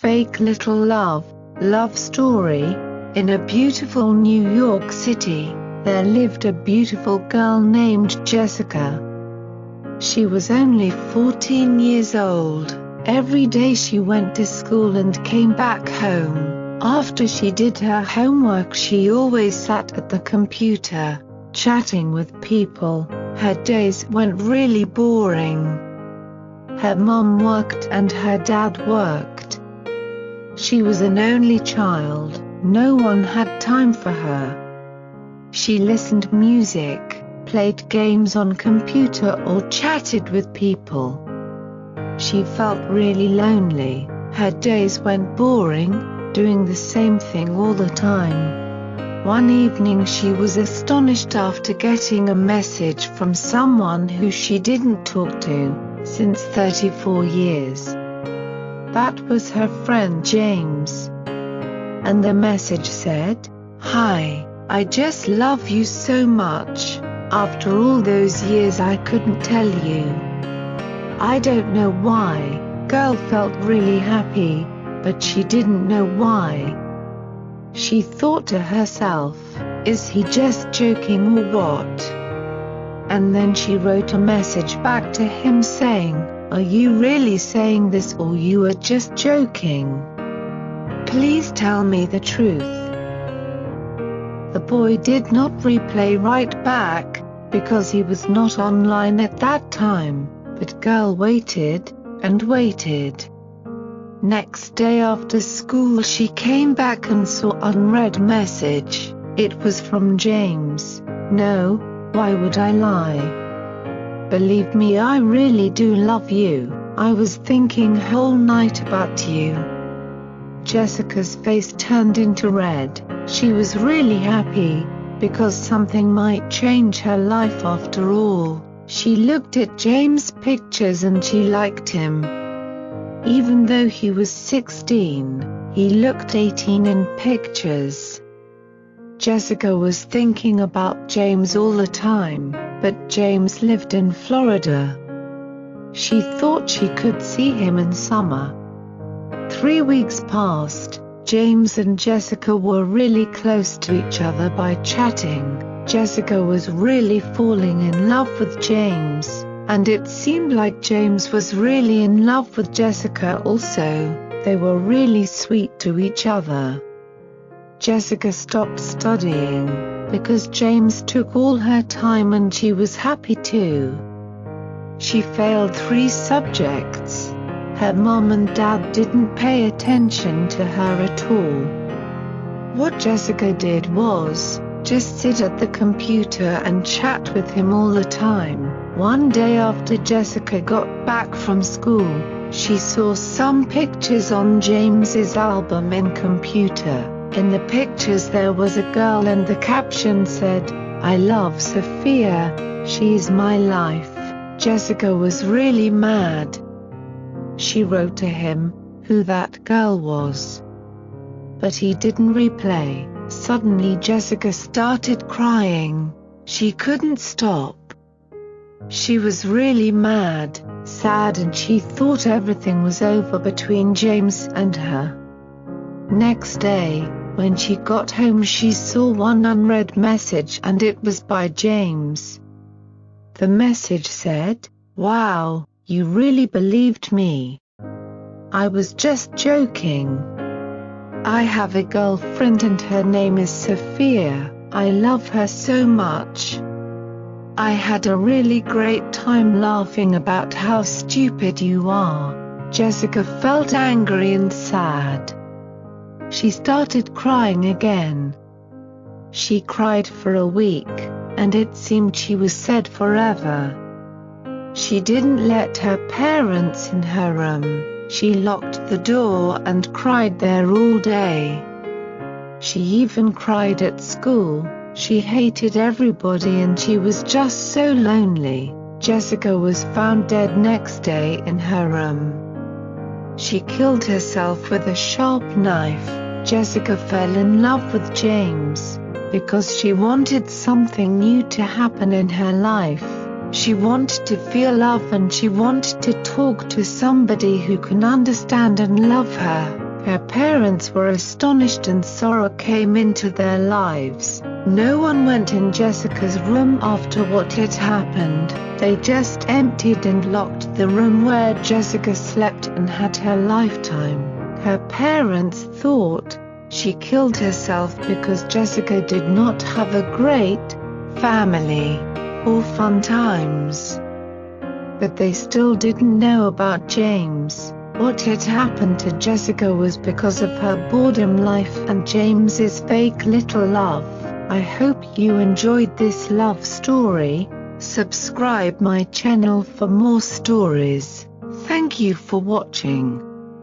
Fake Little Love Story. In a beautiful New York City, there lived a beautiful girl named Jessica. She was only 14 years old. Every day she went to school and came back home. After she did her homework, she always sat at the computer, chatting with people. Her days went really boring. Her mom worked and her dad worked. She was an only child. No one had time for her. She listened music, played games on computer or chatted with people. She felt really lonely. Her days went boring, doing the same thing all the time. One evening she was astonished after getting a message from someone who she didn't talk to since 34 years. That was her friend James. And the message said, "Hi, I just love you so much. After all those years I couldn't tell you." I don't know why. Girl felt really happy, but she didn't know why. She thought to herself, is he just joking or what? And then she wrote a message back to him saying, are you really saying this or you are just joking? Please tell me the truth. The boy did not reply right back, because he was not online at that time, but girl waited, and waited. Next day after school she came back and saw unread message. It was from James. No, why would I lie? Believe me, I really do love you. I was thinking whole night about you. Jessica's face turned into red. She was really happy, because something might change her life after all. She looked at James' pictures and she liked him. Even though he was 16, he looked 18 in pictures. Jessica was thinking about James all the time, but James lived in Florida. She thought she could see him in summer. 3 weeks passed. James and Jessica were really close to each other by chatting. Jessica was really falling in love with James, and it seemed like James was really in love with Jessica also. They were really sweet to each other. Jessica stopped studying, because James took all her time and she was happy too. She failed 3 subjects. Her mom and dad didn't pay attention to her at all. What Jessica did was just sit at the computer and chat with him all the time. One day after Jessica got back from school, she saw some pictures on James's album in computer. In the pictures there was a girl and the caption said, "I love Sophia, she's my life." Jessica was really mad. She wrote to him, who that girl was. But he didn't reply. Suddenly Jessica started crying. She couldn't stop. She was really mad, sad, and she thought everything was over between James and her. Next day, when she got home, she saw one unread message and it was by James. The message said, "Wow, you really believed me. I was just joking. I have a girlfriend and her name is Sophia. I love her so much. I had a really great time laughing about how stupid you are." Jessica felt angry and sad. She started crying again. She cried for a week, and it seemed she was sad forever. She didn't let her parents in her room. She locked the door and cried there all day. She even cried at school. She hated everybody and she was just so lonely. Jessica was found dead next day in her room. She killed herself with a sharp knife. Jessica fell in love with James because she wanted something new to happen in her life. She wanted to feel love and she wanted to talk to somebody who can understand and love her. Her parents were astonished and sorrow came into their lives. No one went in Jessica's room after what had happened. They just emptied and locked the room where Jessica slept and had her lifetime. Her parents thought she killed herself because Jessica did not have a great family or fun times. But they still didn't know about James. What had happened to Jessica was because of her boredom life and James's fake little love. I hope you enjoyed this love story. Subscribe my channel for more stories. Thank you for watching.